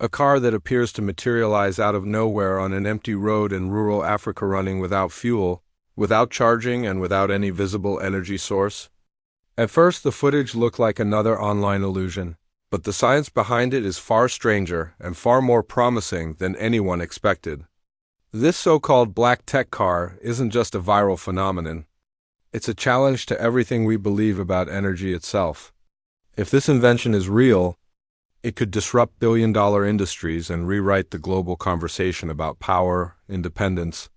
A car that appears to materialize out of nowhere on an empty road in rural Africa, running without fuel, without charging, and without any visible energy source. At first, the footage looked like another online illusion, but the science behind it is far stranger and far more promising than anyone expected. This so-called black tech car isn't just a viral phenomenon. It's a challenge to everything we believe about energy itself. If this invention is real, it could disrupt billion-dollar industries and rewrite the global conversation about power, independence,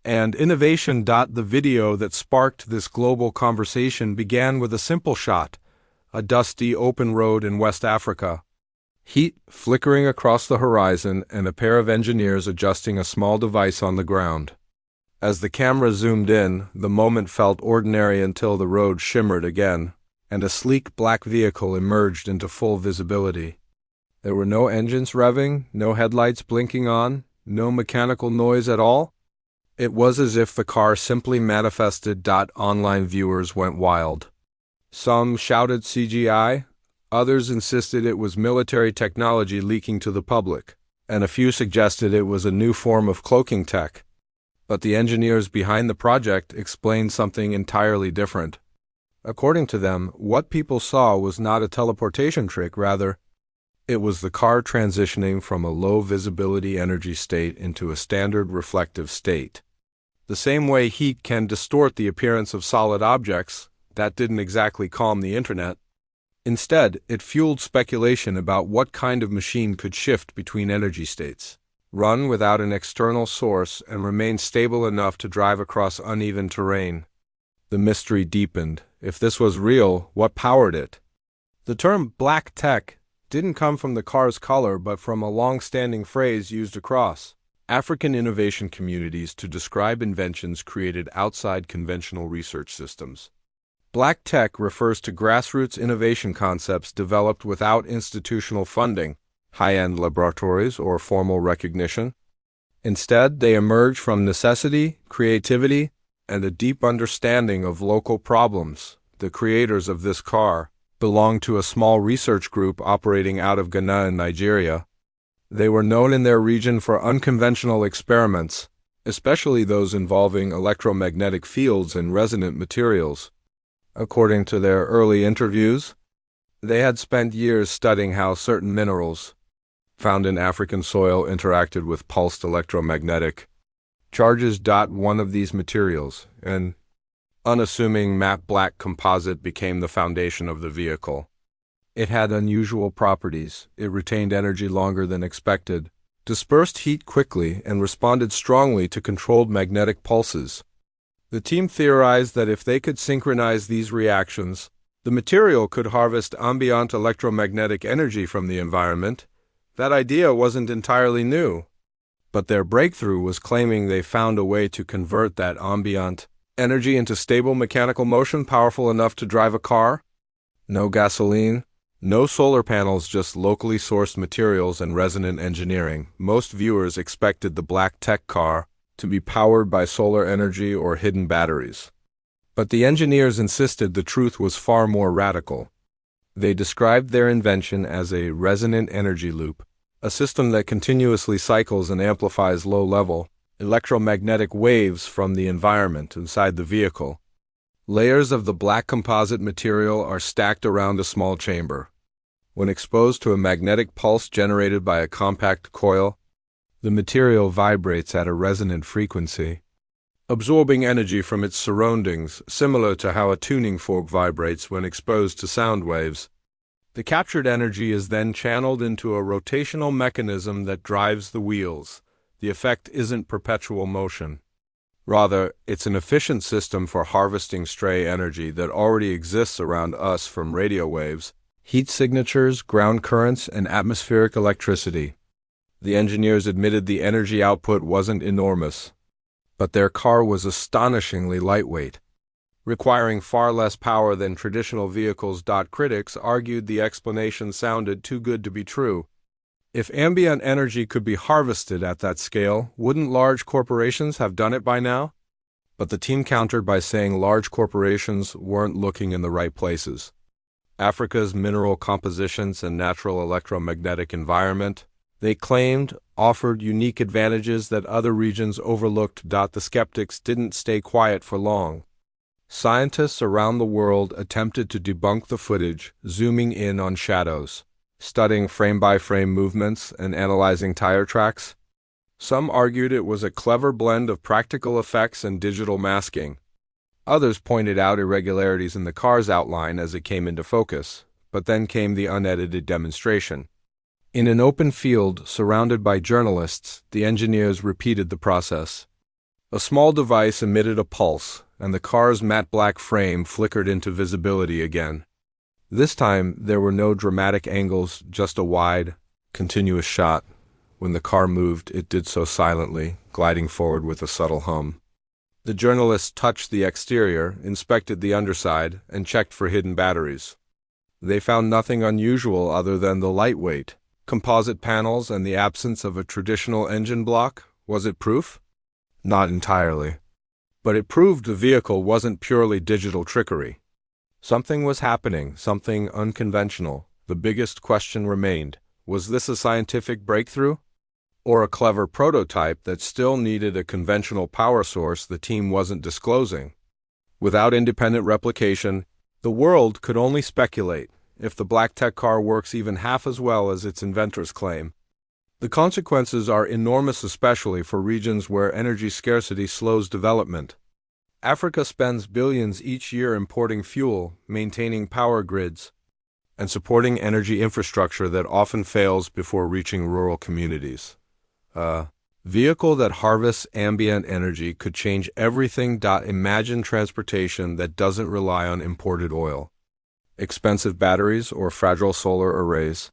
and innovation. The video that sparked this global conversation began with a simple shot: a dusty, open road in West Africa, heat flickering across the horizon, and a pair of engineers adjusting a small device on the ground. As the camera zoomed in, the moment felt ordinary until the road shimmered again, and a sleek black vehicle emerged into full visibility. There were no engines revving, no headlights blinking on, no mechanical noise at all. It was as if the car simply manifested. Online viewers went wild. Some shouted CGI, others insisted it was military technology leaking to the public, and a few suggested it was a new form of cloaking tech. But the engineers behind the project explained something entirely different. According to them, what people saw was not a teleportation trick, rather, it was the car transitioning from a low-visibility energy state into a standard reflective state. The same way heat can distort the appearance of solid objects, that didn't exactly calm the internet. Instead, it fueled speculation about what kind of machine could shift between energy states, run without an external source, and remain stable enough to drive across uneven terrain. The mystery deepened. If this was real, what powered it? The term black tech didn't come from the car's color, but from a long-standing phrase used across African innovation communities to describe inventions created outside conventional research systems. Black tech refers to grassroots innovation concepts developed without institutional funding, high-end laboratories, or formal recognition. Instead, they emerge from necessity, creativity, and a deep understanding of local problems. The creators of this car belonged to a small research group operating out of Ghana in Nigeria. They were known in their region for unconventional experiments, especially those involving electromagnetic fields and resonant materials. According to their early interviews, they had spent years studying how certain minerals found in African soil interacted with pulsed electromagnetic charges. One of these materials, an unassuming matte black composite, became the foundation of the vehicle. It had unusual properties. It retained energy longer than expected, dispersed heat quickly, and responded strongly to controlled magnetic pulses. The team theorized that if they could synchronize these reactions, the material could harvest ambient electromagnetic energy from the environment. That idea wasn't entirely new, but their breakthrough was claiming they found a way to convert that ambient energy into stable mechanical motion powerful enough to drive a car. No gasoline, no solar panels, just locally sourced materials and resonant engineering. Most viewers expected the black tech car to be powered by solar energy or hidden batteries. But the engineers insisted the truth was far more radical. They described their invention as a resonant energy loop, a system that continuously cycles and amplifies low-level electromagnetic waves from the environment inside the vehicle. Layers of the black composite material are stacked around a small chamber. When exposed to a magnetic pulse generated by a compact coil, the material vibrates at a resonant frequency, absorbing energy from its surroundings, similar to how a tuning fork vibrates when exposed to sound waves. The captured energy is then channeled into a rotational mechanism that drives the wheels. The effect isn't perpetual motion. Rather, it's an efficient system for harvesting stray energy that already exists around us from radio waves, heat signatures, ground currents, and atmospheric electricity. The engineers admitted the energy output wasn't enormous, but their car was astonishingly lightweight, requiring far less power than traditional vehicles. Critics argued the explanation sounded too good to be true. If ambient energy could be harvested at that scale, wouldn't large corporations have done it by now? But the team countered by saying large corporations weren't looking in the right places. Africa's mineral compositions and natural electromagnetic environment, They claimed offered unique advantages that other regions overlooked. The skeptics didn't stay quiet for long. Scientists around the world attempted to debunk the footage, zooming in on shadows, studying frame-by-frame movements, and analyzing tire tracks. Some argued it was a clever blend of practical effects and digital masking. Others pointed out irregularities in the car's outline as it came into focus, but then came the unedited demonstration. In an open field, surrounded by journalists, the engineers repeated the process. A small device emitted a pulse, and the car's matte black frame flickered into visibility again. This time, there were no dramatic angles, just a wide, continuous shot. When the car moved, it did so silently, gliding forward with a subtle hum. The journalists touched the exterior, inspected the underside, and checked for hidden batteries. They found nothing unusual other than the lightweight composite panels and the absence of a traditional engine block. Was it proof? Not entirely. But it proved the vehicle wasn't purely digital trickery. Something was happening, something unconventional. The biggest question remained: was this a scientific breakthrough? Or a clever prototype that still needed a conventional power source the team wasn't disclosing? Without independent replication, the world could only speculate. If the black tech car works even half as well as its inventors claim, the consequences are enormous, especially for regions where energy scarcity slows development. Africa spends billions each year importing fuel, maintaining power grids, and supporting energy infrastructure that often fails before reaching rural communities. A vehicle that harvests ambient energy could change everything. Imagine transportation that doesn't rely on imported oil, expensive batteries, or fragile solar arrays.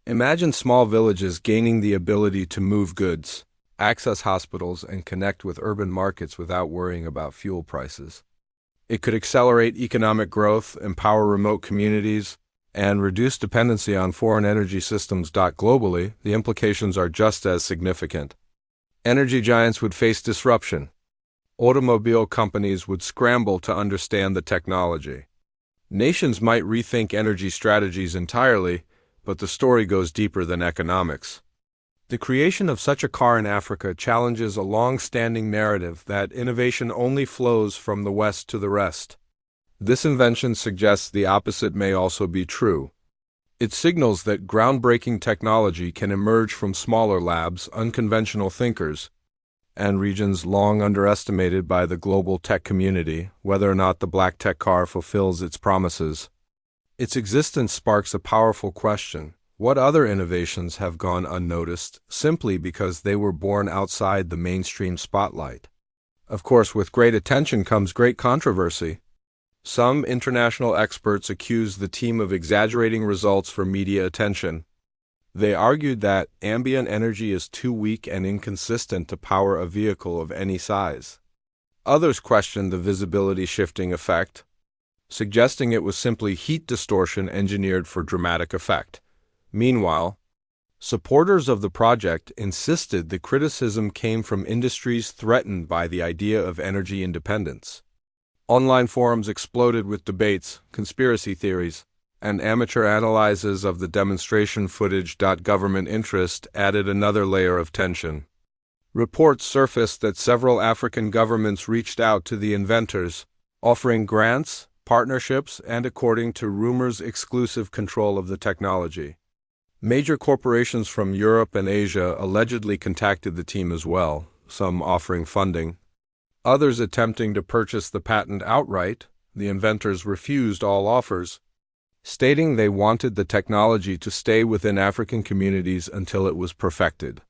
Imagine small villages gaining the ability to move goods, access hospitals, and connect with urban markets without worrying about fuel prices. It could accelerate economic growth, empower remote communities, and reduce dependency on foreign energy systems. Globally, the implications are just as significant. Energy giants would face disruption. Automobile companies would scramble to understand the technology. Nations might rethink energy strategies entirely, but the story goes deeper than economics. The creation of such a car in Africa challenges a long-standing narrative that innovation only flows from the West to the rest. This invention suggests the opposite may also be true. It signals that groundbreaking technology can emerge from smaller labs, unconventional thinkers, and regions long underestimated by the global tech community. Whether or not the black tech car fulfills its promises, its existence sparks a powerful question. What other innovations have gone unnoticed simply because they were born outside the mainstream spotlight? Of course, with great attention comes great controversy. Some international experts accused the team of exaggerating results for media attention. They argued that ambient energy is too weak and inconsistent to power a vehicle of any size. Others questioned the visibility shifting effect, suggesting it was simply heat distortion engineered for dramatic effect. Meanwhile, supporters of the project insisted the criticism came from industries threatened by the idea of energy independence. Online forums exploded with debates, conspiracy theories, and amateur analyses of the demonstration footage. Government interest added another layer of tension. Reports surfaced that several African governments reached out to the inventors, offering grants, partnerships, and, according to rumors, exclusive control of the technology. Major corporations from Europe and Asia allegedly contacted the team as well, some offering funding, others attempting to purchase the patent outright. The inventors refused all offers, stating they wanted the technology to stay within African communities until it was perfected.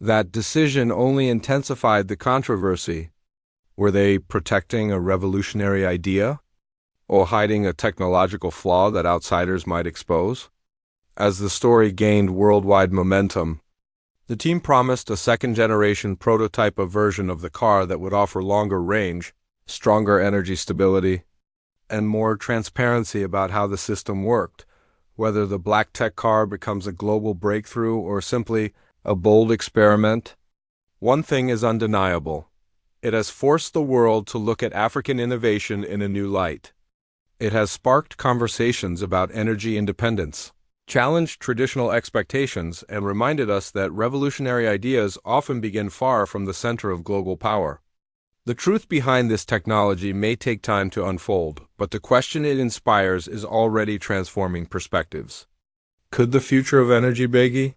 That decision only intensified the controversy. Were they protecting a revolutionary idea, or hiding a technological flaw that outsiders might expose? As the story gained worldwide momentum, the team promised a second-generation prototype version of the car that would offer longer range, stronger energy stability, and more transparency about how the system worked. Whether the black tech car becomes a global breakthrough or simply a bold experiment, one thing is undeniable: it has forced the world to look at African innovation in a new light. It has sparked conversations about energy independence, challenged traditional expectations and reminded us that revolutionary ideas often begin far from the center of global power. The truth behind this technology may take time to unfold, but the question it inspires is already transforming perspectives. Could the future of energy be?